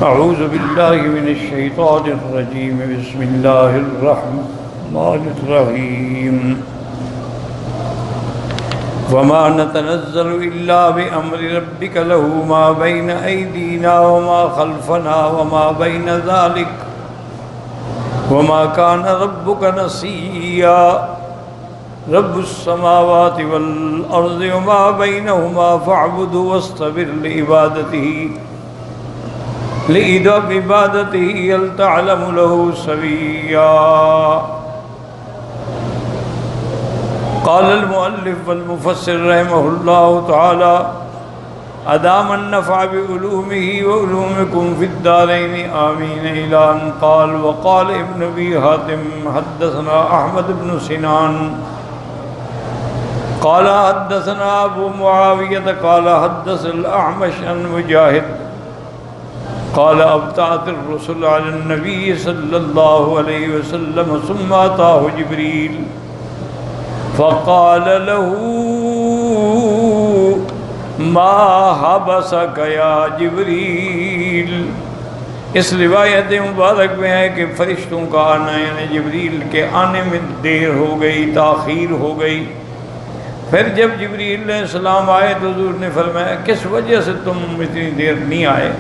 أعوذ بالله من الشيطان الرجيم بسم الله الرحمن الرحيم وما نتنزل إلا بأمر ربك له ما بين أيدينا وما خلفنا وما بين ذلك وما كان ربك نسيا رب السماوات والأرض وما بينهما فاعبده واصطبر لعبادته هل تعلم له سميا. قال المؤلف والمفسر رحمه الله تعالى أدام النفع بعلومه وعلومكم في الدارين آمين إلى أن قال. وقال ابن أبي حاتم حدثنا أحمد بن سنان قال حدثنا أبو معاوية قال حدث الأعمش عن مجاهد قال أبطأت الرسل على النبي صلى الله عليه وسلم ثم أتاه جبريل فقال له ما حبسك يا جبريل. اس روایت مبارک میں ہے کہ فرشتوں کا آنا یعنی جبریل کے آنے میں دیر ہو گئی، تاخیر ہو گئی. پھر جب جبریل علیہ السلام آئے تو حضور نے فرمایا کس وجہ سے تم اتنی دیر نہیں آئے؟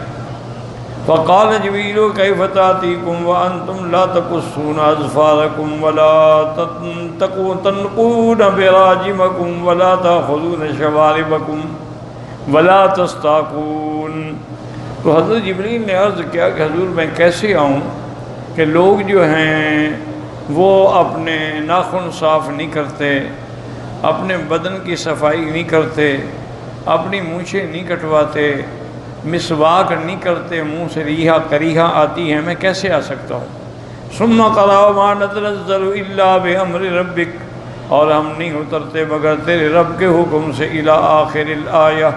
فقال جبریل کیف تأتیکم وانتم لا تقصون اظفارکم ولا تنقون براجمکم ولا تأخذون شواربکم ولا تستاقون. تو حضرت جبریل نے عرض کیا کہ حضور میں کیسے آؤں کہ لوگ جو ہیں وہ اپنے ناخن صاف نہیں کرتے، اپنے بدن کی صفائی نہیں کرتے، اپنی مونچھیں نہیں کٹواتے، مسواک نہیں کرتے، منہ سے ریحہ کریحہ آتی ہے، میں کیسے آ سکتا ہوں؟ ثم قرأ وما نتنزل الا بامر ربک، اور ہم نہیں اترتے مگر تیرے رب کے حکم سے الی آخر الآیہ.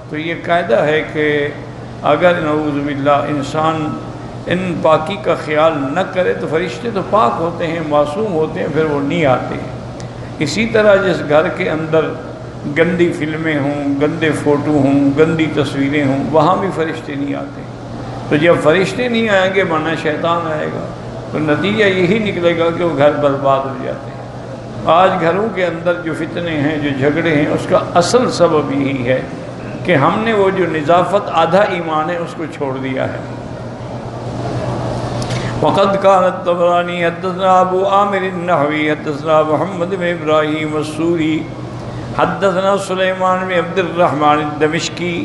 تو یہ قاعدہ ہے کہ اگر نعوذ باللہ انسان ان پاکی کا خیال نہ کرے تو فرشتے تو پاک ہوتے ہیں، معصوم ہوتے ہیں، پھر وہ نہیں آتے ہیں. اسی طرح جس گھر کے اندر گندی فلمیں ہوں، گندے فوٹو ہوں، گندی تصویریں ہوں، وہاں بھی فرشتے نہیں آتے. تو جب فرشتے نہیں آئیں گے مانا شیطان آئے گا، تو نتیجہ یہی نکلے گا کہ وہ گھر برباد ہو جاتے ہیں. آج گھروں کے اندر جو فتنے ہیں، جو جھگڑے ہیں، اس کا اصل سبب یہی ہے کہ ہم نے وہ جو نظافت آدھا ایمان ہے اس کو چھوڑ دیا ہے. وقد كان الطبراني حدثنا ابو عامر النحوي حدثنا محمد بن ابراهيم السوري حدثنا سليمان بن عبد الرحمن الدمشقي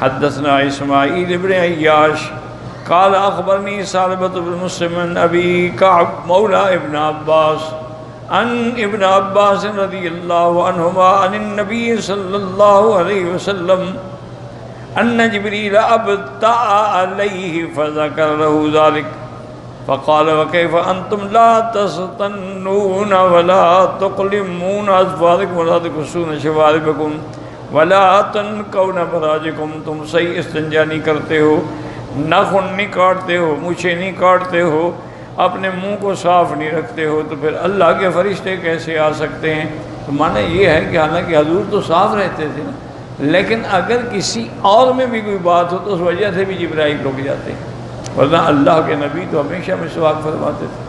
حدثنا اسماعيل بن عياش قال اخبرني سالبة بن مسلم عن ابي كعب مولى ابن عباس عن ابن عباس رضي الله عنهما عن النبي صلى الله عليه وسلم ان جبريل ابطأ عليه فذكر له ذلك فقال وكيف انتم لا تستنون ولا تقلمون اظفاركم ولا تقصون شواربكم ولا تنقون براجكم. تم صحیح استنجا نہیں کرتے ہو، ناخن نہیں کاٹتے ہو، مونچھیں نہیں کاٹتے ہو، اپنے منہ کو صاف نہیں رکھتے ہو، تو پھر اللہ کے فرشتے کیسے آ سکتے ہیں؟ تو معنی یہ ہے کہ حالانکہ حضور تو صاف رہتے تھے نا، لیکن اگر کسی اور میں بھی کوئی بات ہو تو اس وجہ سے بھی جبرائیل رک جاتے ہیں. ورنہ اللہ کے نبی تو ہمیشہ مسواک فرماتے تھے.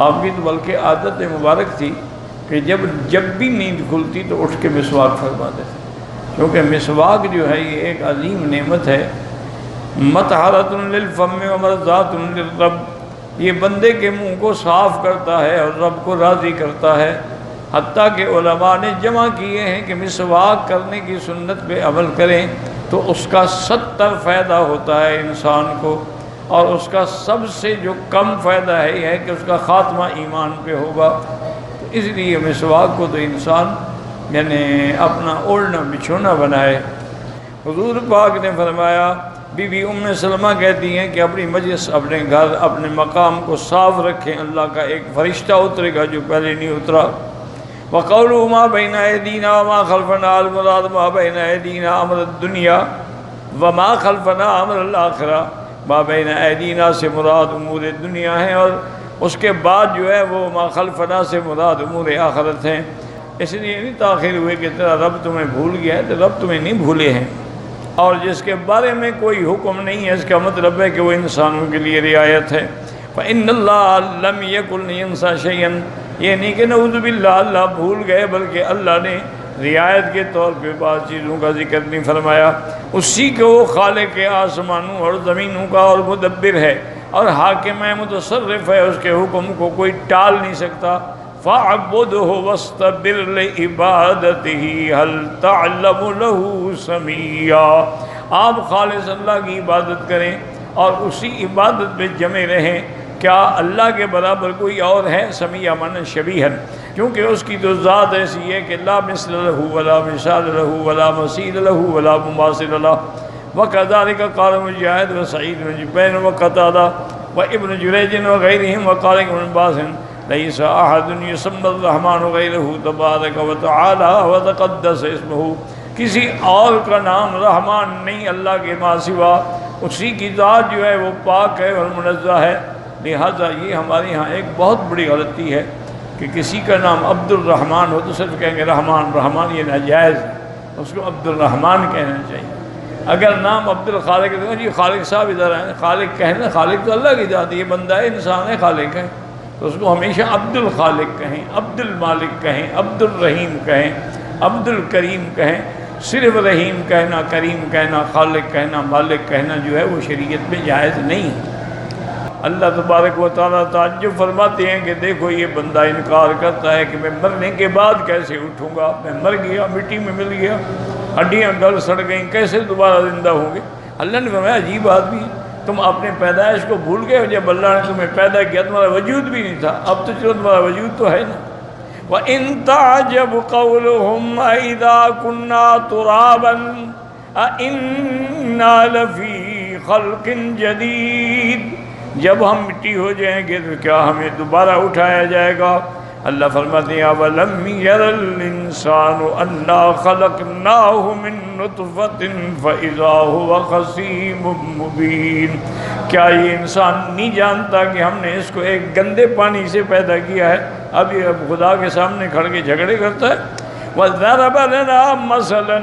آپ کی تو بلکہ عادت مبارک تھی کہ جب بھی نیند کھلتی تو اٹھ کے مسواک فرماتے تھے، کیونکہ مسواک جو ہے یہ ایک عظیم نعمت ہے. مطہرۃ للفم ومرضات للرب، یہ بندے کے منہ کو صاف کرتا ہے اور رب کو راضی کرتا ہے. حتیٰ کہ علماء نے جمع کیے ہیں کہ مسواک کرنے کی سنت پہ عمل کریں تو اس کا 70 فائدہ ہوتا ہے انسان کو، اور اس کا سب سے جو کم فائدہ ہے یہ ہے کہ اس کا خاتمہ ایمان پہ ہوگا. تو اس لیے مسواک کو تو انسان یعنی اپنا اوڑھنا بچھونا بنائے. حضور پاک نے فرمایا، بی بی ام سلمہ کہتی ہیں کہ اپنی مجلس، اپنے گھر، اپنے مقام کو صاف رکھیں، اللہ کا ایک فرشتہ اترے گا جو پہلے نہیں اترا. وَقَوْلُهُ مَا بَيْنَ أَيْدِينَا وَمَا خَلْفَنَا الْمُرَادُ مَا بَيْنَ أَيْدِينَا أَمْرُ الدُّنْيَا وَمَا خَلْفَنَا أَمْرُ الْآخِرَةِ. ما بین ایدینا سے مراد امور دنیا ہیں، اور اس کے بعد جو ہے وہ ما خلفنا سے مراد امور آخرت ہیں. اس لیے نہیں تاخیر ہوئے کہ تیرا رب تمہیں بھول گیا ہے، تو رب تمہیں نہیں بھولے ہیں. اور جس کے بارے میں کوئی حکم نہیں ہے، اس کا مطلب ہے کہ وہ انسانوں کے لیے رعایت ہے۔ فإن اللہ لم یکن ینسیٰ شیئا، یہ نہیں کہ نعوذ باللہ اللہ بھول گئے، بلکہ اللہ نے رعایت کے طور پہ بعض چیزوں کا ذکر نہیں فرمایا۔ اسی کو وہ خالق آسمانوں اور زمینوں کا اور مدبر ہے اور حاکم ہے، متصرف ہے، اس کے حکم کو کوئی ٹال نہیں سکتا۔ فَاعْبُدْهُ وَاسْتَبِرْ لِعِبَادَتِهِ هَلْ تَعْلَمُ لَهُ سَمِيًّا، آپ خالص اللہ کی عبادت کریں اور اسی عبادت پہ جمے رہیں۔ کیا اللہ کے برابر کوئی اور ہے؟ سمیع معنی شبیہن، کیونکہ اس کی تو ذات ایسی ہے کہ لا مثل له ولا مثال له ولا مثیل له ولا مماثل له۔ وَكَذَلِكَ قَالَ مُجَاهِدٌ وَسَعِيدٌ وَجُبَيرٌ وَقَتَادَةُ وَابْنُ جُرَيْجٍ وَغَيْرِهِمْ وَقَالَ ابْنُ عَبَّاسٍ لَيْسَ أَحَدٌ يُسَمَّى الرَّحْمَنُ غَيْرُهُ تَبَارَكَ وَتَعَالَى وَتَقَدَّسَ اسْمُهُ، کسی اور کا نام رحمان نہیں اللہ کے ماں سوا، اسی کی ذات جو ہے وہ پاک ہے اور منزہ ہے۔ لہٰذا یہ ہمارے ہاں ایک بہت بڑی غلطی ہے کہ کسی کا نام عبد الرحمن ہو تو صرف کہیں گے رحمان رحمان، یہ ناجائز ہے، اس کو عبد الرحمن کہنا چاہیے۔ اگر نام عبد الخالق ہے جی خالق صاحب ادھر آئیں، خالق کہنا، خالق تو اللہ کی ذات ہے، یہ بندہ ہے، انسان ہے، خالق ہے، تو اس کو ہمیشہ عبد الخالق کہیں، عبد المالک کہیں، عبد الرحیم کہیں، عبد الکریم کہیں۔ صرف رحیم کہنا، کریم کہنا، خالق کہنا، مالک کہنا جو ہے وہ شریعت میں جائز نہیں ہے۔ اللہ تبارک و تعالیٰ تعجب فرماتے ہیں کہ دیکھو یہ بندہ انکار کرتا ہے کہ میں مرنے کے بعد کیسے اٹھوں گا، میں مر گیا، مٹی میں مل گیا، ہڈیاں گل سڑ گئیں، کیسے دوبارہ زندہ ہوں گے؟ اللہ نے فرمایا عجیب آدمی، تم اپنے پیدائش کو بھول گئے، جب اللہ نے تمہیں پیدا کیا تمہارا وجود بھی نہیں تھا، اب تو چلو تمہارا وجود تو ہے نا۔ وَإِن تَعْجَبْ قَوْلُهُمْ أَإِذَا كُنَّا تُرَابًا أَإِنَّا لَفِي خَلْقٍ جَدِيدٍ، جب ہم مٹی ہو جائیں گے تو کیا ہمیں دوبارہ اٹھایا جائے گا؟ اللہ فرماتے ہیں وَلَمْ يَرَ الْإِنسَانُ أَنَّا خَلَقْنَاهُ مِن نُطْفَةٍ فَإِذَا هُوَ خَصِيمٌ مُبِينٌ، کیا یہ انسان نہیں جانتا کہ ہم نے اس کو ایک گندے پانی سے پیدا کیا ہے؟ اب یہ خدا کے سامنے کھڑ کے جھگڑے کرتا ہے۔ وَضَرَبَ لَنَا مَثَلًا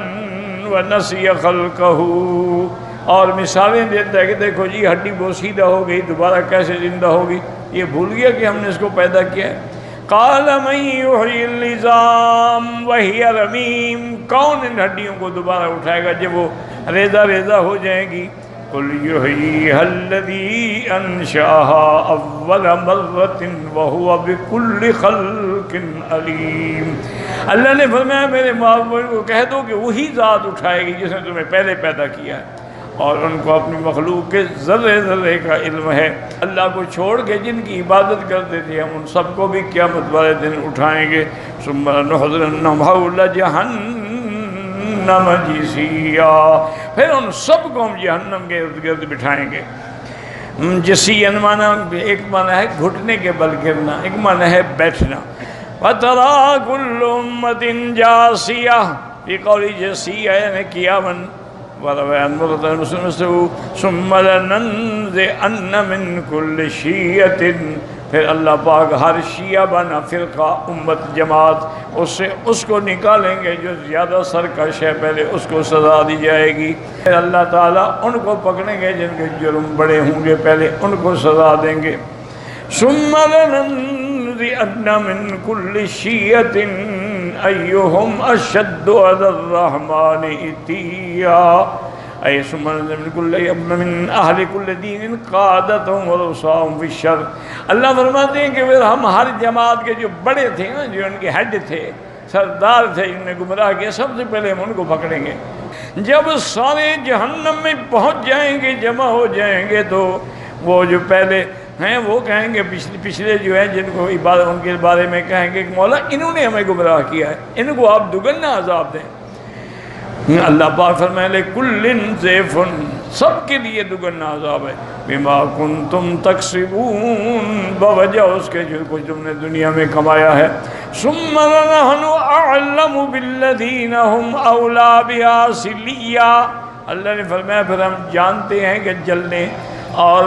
وَنَسِيَ خَلْقَهُ، اور مثالیں دیتا ہے کہ دیکھو جی ہڈی بوسیدہ ہو گئی، دوبارہ کیسے زندہ ہوگی؟ یہ بھول گیا کہ ہم نے اس کو پیدا کیا ہے۔ قال من یحیی العظام وہی رمیم، کون ان ہڈیوں کو دوبارہ اٹھائے گا جب وہ ریزہ ریزہ ہو جائیں گی؟ قل یحییھا الذی انشأھا اول مرۃ وہو بکل خلق علیم، اللہ نے فرمایا میرے معبود کو کہہ دو کہ وہی ذات اٹھائے گی جس نے تمہیں پہلے پیدا کیا ہے، اور ان کو اپنی مخلوق کے ذرے ذرے کا علم ہے۔ اللہ کو چھوڑ کے جن کی عبادت کرتے تھے ہم ان سب کو بھی قیامت والے دن اٹھائیں گے۔ ثم لنحضرنہم حول جہنم جثیا، پھر ان سب کو ہم جہنم کے ارد گرد بٹھائیں گے۔ جثین معنی ایک معنی ہے گھٹنے کے بل گرنا، ایک معنی ہے بیٹھنا۔ وَتَرَىٰ كُلُّ أُمَّةٍ جَاثِيَةً، فی قول جثیہ یعنی قیاماً، وَرَوَيْعَنْ مُرْتَى الْمُسْلِمُ ثُمَّ لَنَنزِعَنَّ مِنْ كُلِّ شِيَّةٍ، پھر اللہ پاک ہر شیعہ بنا فرقہ امت جماعت اس سے اس کو نکالیں گے جو زیادہ سرکش ہے، پہلے اس کو سزا دی جائے گی۔ پھر اللہ تعالیٰ ان کو پکڑیں گے جن کے جرم بڑے ہوں گے، پہلے ان کو سزا دیں گے۔ ثُمَّ لَنَنزِعَنَّ مِنْ كُلِّ شِيَّةٍ أَيُّهُمْ أَشَدُّ عَلَى الرَّحْمَنِ عِتِيًّا، أي ثم من أهل كل دين قادتهم ورؤساهم في الشر، اللہ فرماتے ہیں کہ پھر ہم ہر جماعت کے جو بڑے تھے نا، جو ان کے ہیڈ تھے، سردار تھے، جن نے گمراہ کیا، سب سے پہلے ہم ان کو پکڑیں گے۔ جب سارے جہنم میں پہنچ جائیں گے، جمع ہو جائیں گے، تو وہ جو پہلے ہیں وہ کہیں گے، پچھلے جو ہیں جن کو عبادت ان کے بارے میں کہیں گے کہ مولا انہوں نے ہمیں گمراہ کیا ہے، ان کو آپ دگنا عذاب دیں۔ اللہ پاک فرمائے لِكُلٍّ ضِعْفٌ، سب کے لیے دگنا عذاب ہے، بِمَا كُنْتُمْ تَكْسِبُونَ، بوجہ اس کے جو کچھ تم نے دنیا میں کمایا ہے۔ ثُمَّ لَنَحْنُ أَعْلَمُ بِالَّذِينَ هُمْ أَوْلَىٰ بِهَا صِلِيًّا، اللہ نے فرمایا پھر ہم جانتے ہیں کہ جلنے اور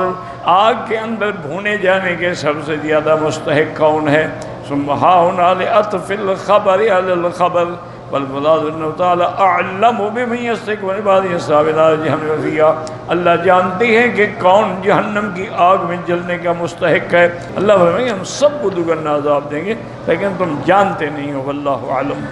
آگ کے اندر بھونے جانے کے سب سے زیادہ مستحق کون ہے۔ ثُمَّ هَٰؤْنَا لِعَطْفِ الْخَبَرِ عَلَى الْخَبَرِ والمراد انہ تعالی اعلم بمن یستحق من عباده اصحاب النار جہنم فیہا، اللہ جانتی ہے کہ کون جہنم کی آگ میں جلنے کا مستحق ہے۔ اللہ فرمائے ہم سب کو دوگنا عذاب دیں گے لیکن تم جانتے نہیں ہو، واللہ اعلم۔